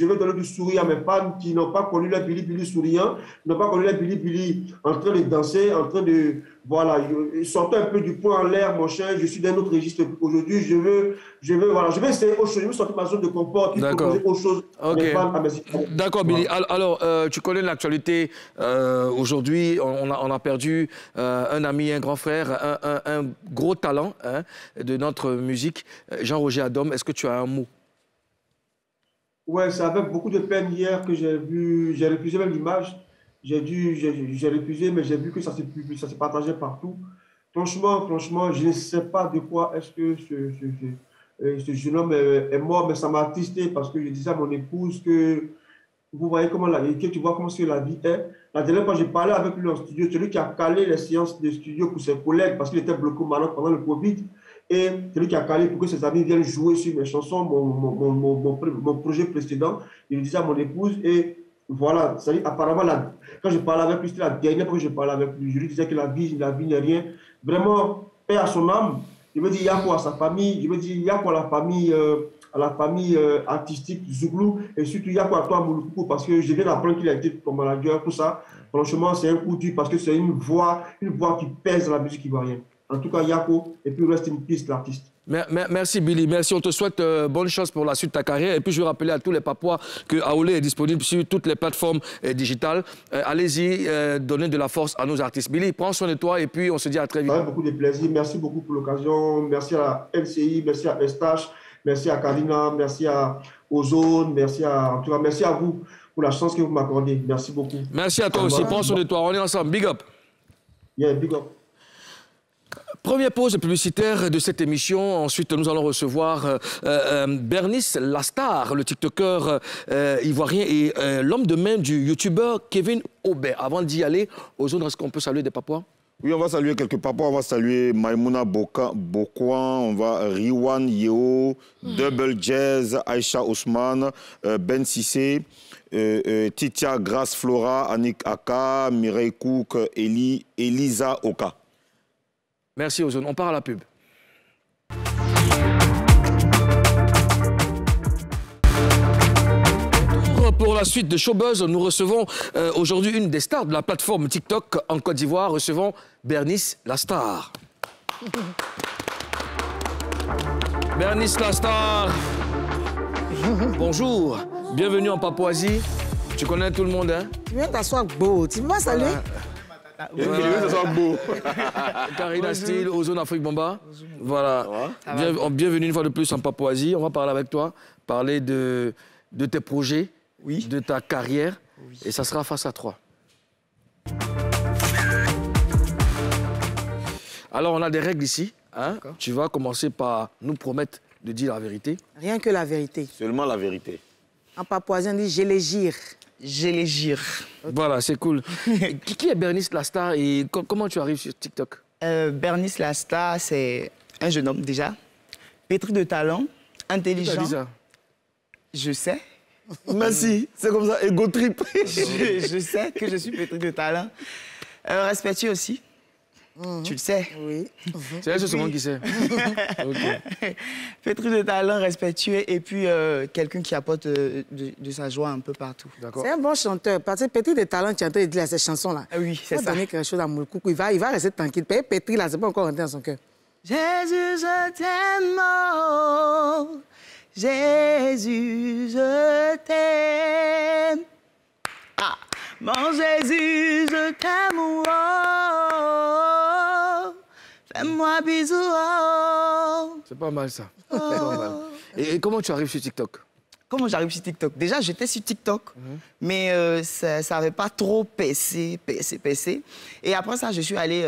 veux donner du sourire à mes fans qui n'ont pas connu la Billy souriant, qui n'ont pas connu la Billy en train de danser, en train de... Voilà, sortez un peu du poing en l'air, mon cher. Je suis dans un autre registre aujourd'hui. Je veux essayer autre chose. Je veux sortir de ma zone de confort. D'accord. Autre chose. Okay. D'accord, Billy. Alors, tu connais l'actualité. Aujourd'hui, on a perdu un ami, un grand frère, un gros talent hein, de notre musique, Jean-Roger Adom. Est-ce que tu as un mot? Ouais, c'est avec beaucoup de peine hier que j'ai refusé même l'image. J'ai refusé, mais j'ai vu que ça s'est partagé partout. Franchement, je ne sais pas de quoi est-ce que ce jeune homme est mort, mais ça m'a attristé parce que je disais à mon épouse que vous voyez comment la vie est. La dernière fois, j'ai parlé avec lui en studio, celui qui a calé les séances de studio pour ses collègues parce qu'il était bloqué malade pendant le Covid. Et celui qui a calé pour que ses amis viennent jouer sur mes chansons, mon projet précédent. Il me disait à mon épouse et voilà, apparemment, quand je parlais avec lui, c'était la dernière fois que je parlais avec lui. Je lui disais que la vie n'est rien. Vraiment, paix à son âme. Je me dis, il y a quoi à sa famille? Je me dis, il y a quoi à la famille artistique Zouglou? Et surtout, il y a quoi à toi, Mouloukou? Parce que je viens d'apprendre qu'il a été ton manager, tout ça. Franchement, c'est un coup dur parce que c'est une voix qui pèse dans la musique ivoirienne. En tout cas, Yako, et puis reste une piste, l'artiste. Merci Billy, merci. On te souhaite bonne chance pour la suite de ta carrière. Et puis je veux rappeler à tous les Papois que Aoulé est disponible sur toutes les plateformes digitales. Allez-y, donnez de la force à nos artistes. Billy, prends soin de toi et puis on se dit à très vite. Avec beaucoup de plaisir. Merci beaucoup pour l'occasion. Merci à la NCI, merci à Estache, merci à Karina, merci à Ozone, merci à vous pour la chance que vous m'accordez. Merci beaucoup. Merci à toi aussi. Prends soin de toi. On est ensemble. Big up. Yeah, big up. Première pause publicitaire de cette émission. Ensuite, nous allons recevoir Bernice Lastar, le TikToker ivoirien et l'homme de main du YouTuber Kevin Aubert. Avant d'y aller, aux zones, est-ce qu'on peut saluer des Papois? Oui, on va saluer quelques Papois. On va saluer Maïmouna Bokwan, on va Riwan Yeo, Double Jazz, Aïcha Ousmane, Ben Sissé, Titia Grace Flora, Annick Aka, Mireille Cook, Elisa Oka. Merci Ozone. On part à la pub. Pour la suite de Showbuzz, nous recevons aujourd'hui une des stars de la plateforme TikTok en Côte d'Ivoire. Recevons Bernice Lastar. Bernice Lastar. Bonjour. Bienvenue en Papouasie. Tu connais tout le monde, hein? Tu viens t'asseoir beau. Tu peux pas saluer? Beau. Karina Steele, Ozone Afrique Bomba. Voilà. Bienvenue une fois de plus en Papouasie. On va parler avec toi, parler de tes projets, de ta carrière. Et ça sera face à 3. Alors, on a des règles ici. Hein? Tu vas commencer par nous promettre de dire la vérité. Rien que la vérité. Seulement la vérité. En papouasien, on dit « je les gire ». Je les gire. Voilà, c'est cool. Qui est Bernice Lastar et comment tu arrives sur TikTok? Bernice Lastar, c'est un jeune homme déjà, pétri de talent, intelligent. Qui t'a dit ça? Je sais. Merci, c'est comme ça, ego trip. je sais que je suis pétri de talent. Respectueux aussi. Tu le sais. Oui. C'est elle seulement qui sait. Okay. Pétri de talent, respectueux et puis quelqu'un qui apporte de sa joie un peu partout. C'est un bon chanteur. Parce que Pétri de talent, tu es en train de dire ces chansons-là. Oui, c'est ça. Il va donner quelque chose à Moulkoukou. Il va rester tranquille. Pétri, là, c'est pas encore rentré dans son cœur. Jésus, je t'aime, oh. Jésus, je t'aime. Ah, mon Jésus, je t'aime, oh. Fais-moi bisous, oh. C'est pas mal, ça. C'est pas mal. Et comment tu arrives sur TikTok? Comment j'arrive sur TikTok? Déjà, j'étais sur TikTok, mais ça n'avait pas trop percé. Et après ça, je suis allé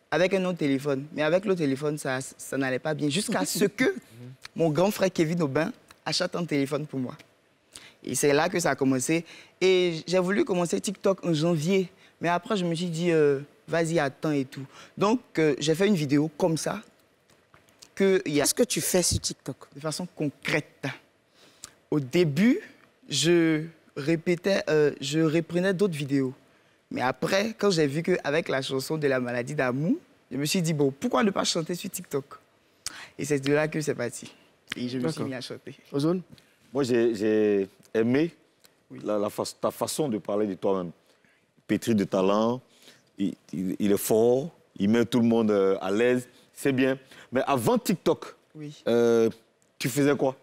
avec un autre téléphone. Mais avec l'autre téléphone, ça n'allait pas bien. Jusqu'à ce que mon grand frère Kevin Aubin achète un téléphone pour moi. Et c'est là que ça a commencé. Et j'ai voulu commencer TikTok en janvier. Mais après, je me suis dit, vas-y, attends et tout. Donc, j'ai fait une vidéo comme ça. Qu'est-ce que tu fais sur TikTok? De façon concrète. Au début, je reprenais d'autres vidéos. Mais après, quand j'ai vu qu'avec la chanson de la maladie d'amour, je me suis dit, bon, pourquoi ne pas chanter sur TikTok? Et c'est de là que c'est parti. Et je me suis mis à chanter. Ozone? Moi, j'ai aimé ta façon de parler de toi-même. Pétri de talent, il est fort, il met tout le monde à l'aise, c'est bien. Mais avant TikTok, tu faisais quoi?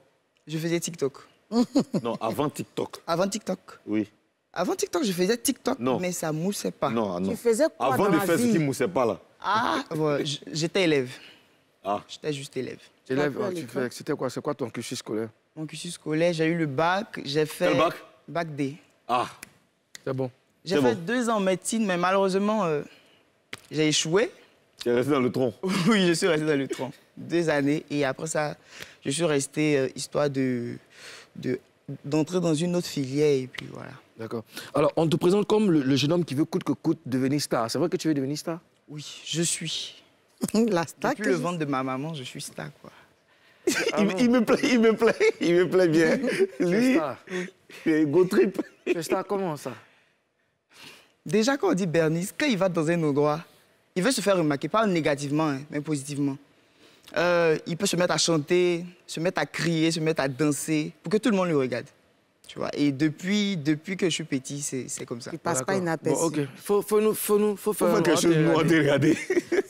Je faisais TikTok. Non, avant TikTok. Avant TikTok? Oui. Avant TikTok, je faisais TikTok, non. mais ça ne moussait pas. Non, non. Tu faisais quoi avant dans de la faire vie? ce qui ne moussait pas, là. Ah, ouais, j'étais élève. Ah. J'étais juste élève. Élève, c'était quoi? C'est quoi ton cursus scolaire? Mon cursus scolaire, j'ai eu le bac, j'ai fait... Quel bac? Bac D. Ah. C'est bon. J'ai fait 2 ans en médecine, mais malheureusement, j'ai échoué. Tu es resté dans le tronc? Oui, je suis resté dans le tronc. 2 années, et après ça, je suis resté histoire d'entrer dans une autre filière, et puis voilà. D'accord. Alors, on te présente comme le jeune homme qui veut coûte que coûte devenir star. C'est vrai que tu veux devenir star? Oui, je suis. La star. Depuis le ventre de ma maman, je suis star, quoi. Il me plaît bien. Lui, il est go trip. Tu es star comment, ça? Déjà, quand on dit Bernice, quand il va dans un endroit, il veut se faire remarquer, pas négativement, hein, mais positivement. Il peut se mettre à chanter, se mettre à crier, se mettre à danser, pour que tout le monde le regarde. Tu vois? Et depuis que je suis petit, c'est comme ça. Il passe pas inaperçu. Bon, OK. Faut faire quelque chose de nous regarder.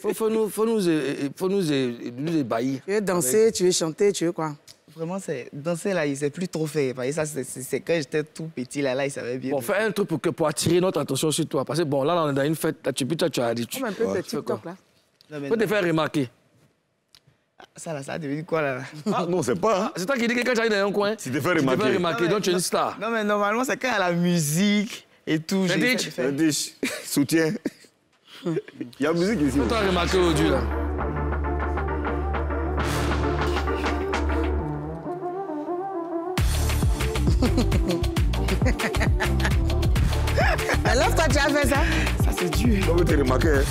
Faut nous ébahir. Tu veux danser, tu veux chanter, tu veux quoi? Vraiment, danser là, il ne sait plus trop faire. Ça, c'est quand j'étais tout petit, là, il savait bien. Bon, fais un truc pour attirer notre attention sur toi. Parce que bon, là, on est dans une fête, là, tu as dit. Comme un peu de TikTok, là. Faut te faire remarquer. Ça a devenu quoi, là? Ah, non, c'est pas. Hein. C'est toi qui dis que quand tu arrives dans un coin, tu te fais remarquer. Donc tu es une star. Non, mais normalement, c'est quand il y a la musique et tout. Un dish, soutien. Il y a la musique ici. Faut te remarquer aujourd'hui, là. Alors, toi, tu as fait ça? Ça, c'est dur. Comment tu remarqué? Hein?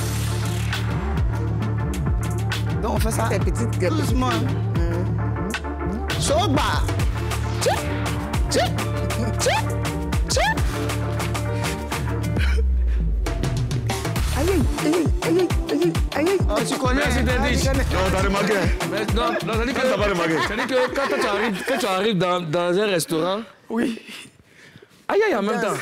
Donc, on fait ça. Tes petites gueules. Doucement. Soba. Aïe. Oh, tu connais? Merci, Dédiche. Non, t'as remarqué. Non, ça dit que T'as pas remarqué. Ça dit que quand tu arrives dans un restaurant... Oui. Aïe, en même temps.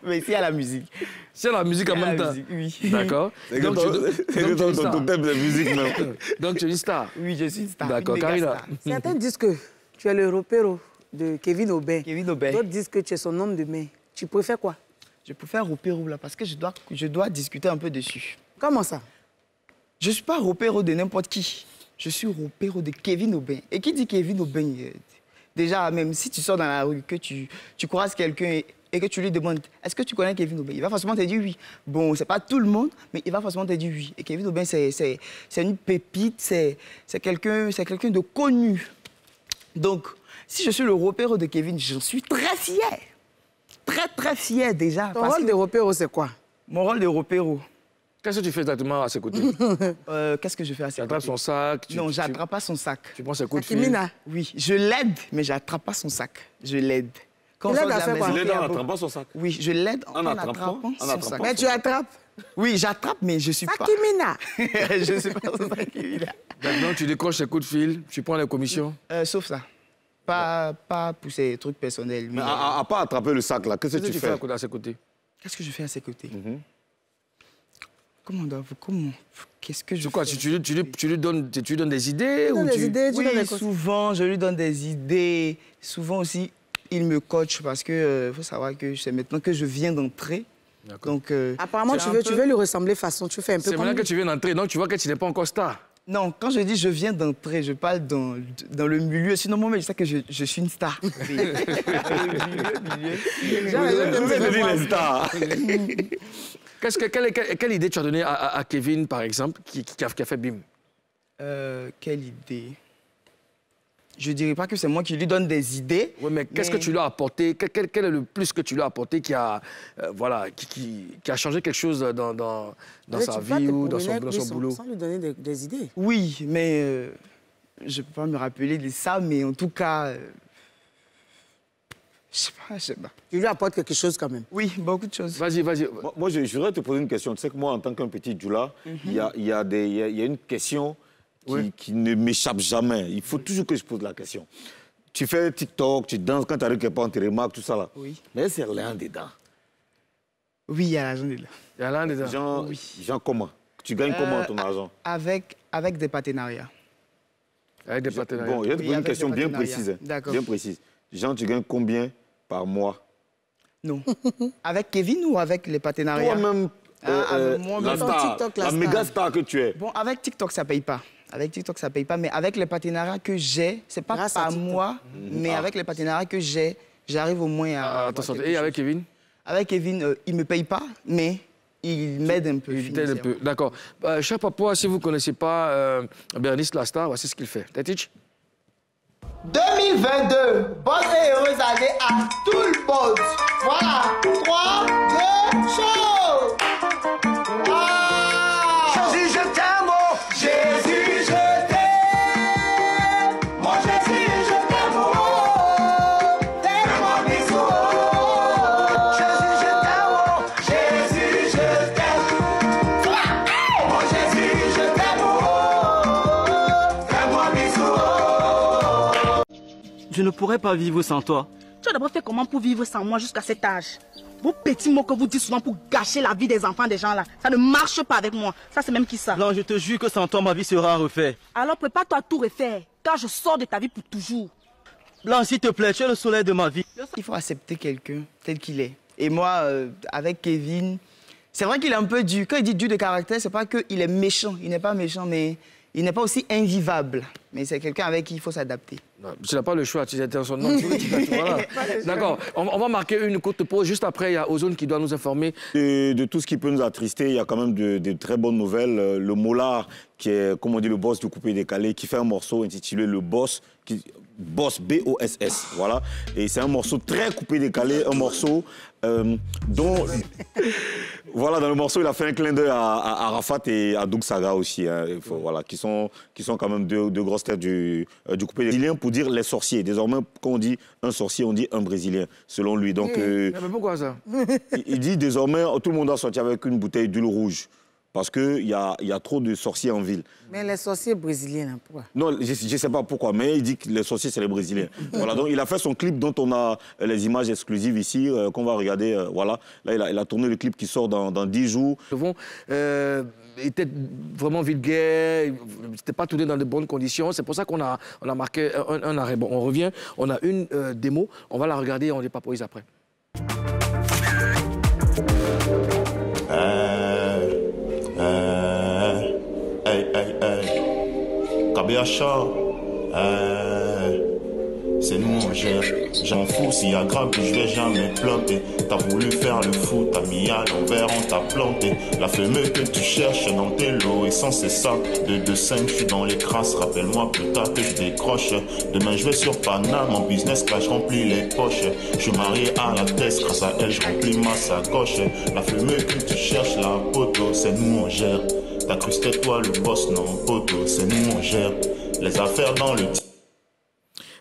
Mais ici, il y a la musique. C'est la musique en même temps. Oui. D'accord. C'est que ton thème de musique, même. Donc, tu es une star. Oui, je suis une star. D'accord, Karina. Certains disent que tu es le repéro de Kevin Aubin. Kevin Aubin. D'autres disent que tu es son homme de main. Tu préfères quoi? Je préfère Ropero, là, parce que je dois discuter un peu dessus. Comment ça? Je ne suis pas Ropero de n'importe qui. Je suis Ropero de Kevin Aubin. Et qui dit Kevin Aubin? Déjà, même si tu sors dans la rue, que tu croises quelqu'un et que tu lui demandes « Est-ce que tu connais Kevin Aubin ?» Il va forcément te dire oui. Bon, c'est pas tout le monde, mais il va forcément te dire oui. Et Kevin Aubin, c'est une pépite, c'est quelqu'un de connu. Donc, si je suis le repère de Kevin, j'en suis très fier. Très, très fier déjà. Ton rôle de repéro, c'est quoi? Mon rôle de repéro. Qu'est-ce que tu fais exactement à ses côtés? Qu'est-ce que je fais à ses côtés? Tu attrapes son sac? Non, je n'attrape pas son sac. Tu prends ses coups de fil? Kimina. Oui, je l'aide, mais je n'attrape pas son sac. Je l'aide. Tu l'aides à faire quoi? Tu l'aides en attrapant son sac. Oui, je l'aide en attrapant son sac. Mais tu attrapes? Oui, j'attrape, mais je ne suis pas... Kimina. Je ne suis pas son Kimina. Donc, tu décroches ses coups de fil, tu prends les commissions? Sauf ça. Pas pour ces trucs personnels. Mais à part attraper le sac, là, qu'est-ce que tu fais à ses côtés? Qu'est-ce que je fais à ses côtés? Comment qu'est-ce que je fais? Quoi, tu lui donnes des idées ou Oui, souvent, je lui donne des idées. Souvent aussi, il me coach parce que faut savoir que c'est maintenant que je viens d'entrer. Donc, apparemment, tu veux lui ressembler façon, tu fais un peu comme... C'est maintenant que tu viens d'entrer, donc tu vois que tu n'es pas encore star. Non, quand je dis je viens d'entrer, je parle dans le milieu. Sinon, moi, je sais que je suis une star. Les stars. Quelle idée tu as donnée à Kevin, par exemple, qui a fait BIM? Quelle idée? Je ne dirais pas que c'est moi qui lui donne des idées. Oui, mais qu'est-ce que tu lui as apporté? Quel est le plus que tu lui as apporté qui a changé quelque chose dans sa vie ou dans son boulot? Sans lui donner des idées. Oui, mais je ne peux pas me rappeler de ça, mais en tout cas... je sais pas. Tu lui apportes quelque chose quand même. Oui, beaucoup de choses. Vas-y. Moi, je voudrais te poser une question. Tu sais que moi, en tant qu'un petit Djoula, il y a une question qui ne m'échappe jamais. Il faut toujours que je pose la question. Tu fais TikTok, tu danses, quand tu arrives quelque part, on te remarque, tout ça là. Oui. Mais c'est rien dedans. Oui, il y a l'argent dedans. Il y a l'argent dedans. Genre comment? Tu gagnes comment ton argent? Avec des partenariats. Avec des partenariats. Bon, je vais te poser une question bien précise. D'accord. Bien précise. Genre, tu gagnes combien par mois? Non. Avec Kevin ou avec les partenariats? Toi-même, la méga star que tu es. Bon, avec TikTok, ça ne paye pas. Avec TikTok, ça ne paye pas. Mais avec les partenariats que j'ai, ce n'est pas par moi, mais avec les partenariats que j'ai, j'arrive au moins à... Et avec Kevin? Avec Kevin, il ne me paye pas, mais il m'aide un peu. Il t'aide un peu, d'accord. Cher papa, si vous ne connaissez pas Bernice la star, voici ce qu'il fait. Tatich? 2022, bonne et heureuse année à tout le monde. Voilà, 3, 2, show. Jésus, je t'aime, oh. Jésus, je t'aime. Mon Jésus, je t'aime, oh. Fais-moi bisou, oh. Jésus, je t'aime, oh. Jésus, je t'aime. Mon Jésus, je t'aime, oh. Fais-moi bisou, oh. Je ne pourrais pas vivre sans toi. Tu as d'abord fait comment pour vivre sans moi jusqu'à cet âge? Vos petits mots que vous dites souvent pour gâcher la vie des enfants des gens là, ça ne marche pas avec moi. Ça, c'est même qui ça? Blanc, je te jure que sans toi, ma vie sera refaite. Alors prépare-toi à tout refaire, car je sors de ta vie pour toujours. Blanc, s'il te plaît, tu es le soleil de ma vie. Il faut accepter quelqu'un tel qu'il est. Et moi, avec Kevin, c'est vrai qu'il est un peu dur. Quand il dit dur de caractère, c'est pas qu'il est méchant. Il n'est pas méchant, mais il n'est pas aussi invivable. Mais c'est quelqu'un avec qui il faut s'adapter. Tu n'as pas le choix, tu es dans son nom. Voilà. D'accord, on va marquer une courte pause. Juste après, il y a Ozone qui doit nous informer. De tout ce qui peut nous attrister, il y a quand même de très bonnes nouvelles. Le Mollard, qui est, comme on dit, le boss du coupé décalé, qui fait un morceau intitulé Le Boss, Boss, B-O-S-S, voilà. Et c'est un morceau très coupé décalé, un morceau dont... Voilà, dans le morceau, il a fait un clin d'œil à Arafat et à Doug Saga aussi, hein, voilà, qui sont quand même deux grosses têtes du coupé brésilien pour dire les sorciers. Désormais, quand on dit un sorcier, on dit un Brésilien, selon lui. Donc, mais pourquoi ça? Il dit désormais, tout le monde doit sortir avec une bouteille d'huile rouge. Parce qu'il y a trop de sorciers en ville. Mais les sorciers brésiliens, hein, pourquoi? Non, je ne sais pas pourquoi, mais il dit que les sorciers, c'est les Brésiliens. Voilà, donc il a fait son clip dont on a les images exclusives ici, qu'on va regarder. Voilà, là, il a tourné le clip qui sort dans 10 jours. Il était vraiment vulgaire, il n'était pas tourné dans de bonnes conditions. C'est pour ça qu'on a marqué un arrêt. Bon, on revient, on a une démo, on va la regarder et on les paporise après. KBHA, c'est nous on gère. J'en fous s'il y a grave, je vais jamais planter. T'as voulu faire le fou, t'as mis à l'envers, on t'a planté. La fumée que tu cherches dans tes lots, et sans c'est ça. 2-2-5, je suis dans les crasses. Rappelle-moi plus tard que je décroche. Demain je vais sur Paname, en business class, je remplis les poches. Je suis marié à la tête, grâce à elle, je remplis ma sacoche. La fumée que tu cherches, la poteau, c'est nous on gère. T'as cru c'était toi le boss, non poteau, c'est nous on gère. Les affaires dans le...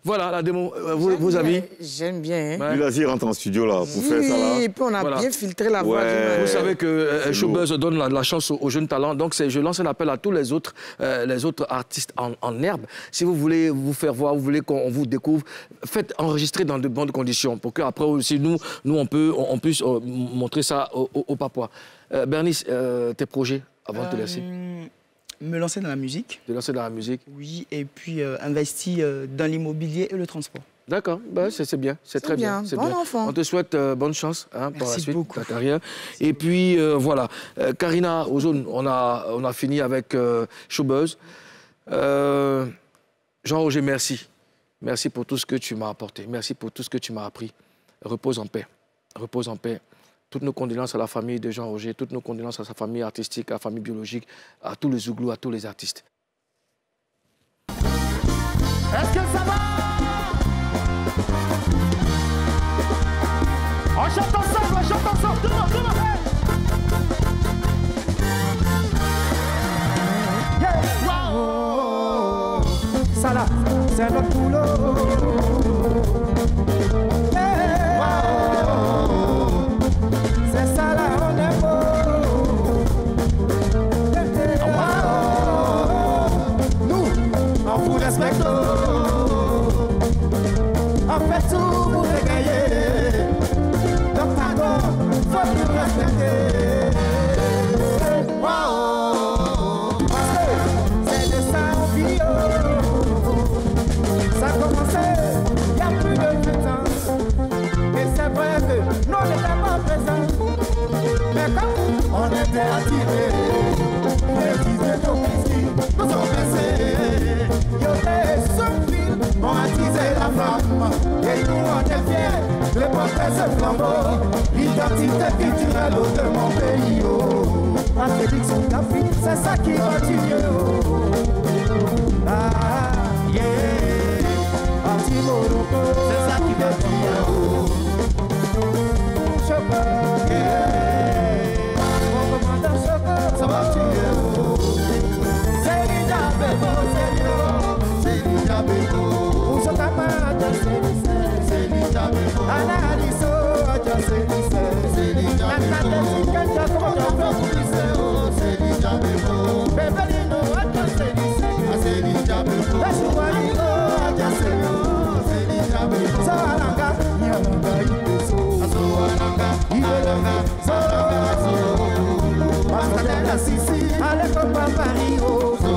Voilà la démo, vos avis? J'aime bien. Hein? Lui, vas-y, rentre en studio là, pour faire ça là. Et puis on a bien filtré la voix. Vous savez que Showbuzz donne la chance aux jeunes talents, donc je lance un appel à tous les autres artistes en herbe. Si vous voulez vous faire voir, vous voulez qu'on vous découvre, faites enregistrer dans de bonnes conditions pour qu'après aussi on puisse montrer ça aux Papois. Bernice, tes projets avant de te laisser? Me lancer dans la musique. Te lancer dans la musique? Oui, et puis investir dans l'immobilier et le transport. D'accord, bah, c'est bien, c'est très bien. C'est bon bien. enfant. On te souhaite bonne chance par la suite beaucoup. de ta carrière. Et puis voilà, Karina Ozone, on a fini avec Showbuzz. Jean-Roger, merci. Merci pour tout ce que tu m'as apporté. Merci pour tout ce que tu m'as appris. Repose en paix. Repose en paix. Toutes nos condoléances à la famille de Jean-Roger, toutes nos condoléances à sa famille artistique, à la famille biologique, à tous les Zouglous, à tous les artistes. Est-ce que ça va? On chante ensemble, on chante ensemble. Comment? Yeah. Wow. Ça là, c'est notre boulot. C'est ça là, on est beau. Nous, on vous respecte. On fait tout pour les gagner. Donc pardon, faut nous respecter. Wow. C'est de ça on vit. Ça a commencé il y a plus de 8 ans. Et c'est vrai que nous n'étions pas présents. Mais quand on était attirés, les disait nos petits nous ont blessés. Yo des sous-fils ont attisé la flamme. Et nous on est fiers de porter ce flambeau. L'identité culturelle de mon pays. La Félix ou l'Afrique, c'est ça qui continue. Ah, yeah. C'est ça qui continue. Chopin, yeah. Mon commandant Chopin, ça va tuer. C'est l'Ija Bebo, c'est l'Ija Bebo. Où je t'appelle, c'est l'Ija Bebo. Analiso, c'est l'Ija Bebo. C'est l'Ija Bebo. Bebelino, c'est l'Ija Bebo. Sisi, allez, papa, Paris, oh, so,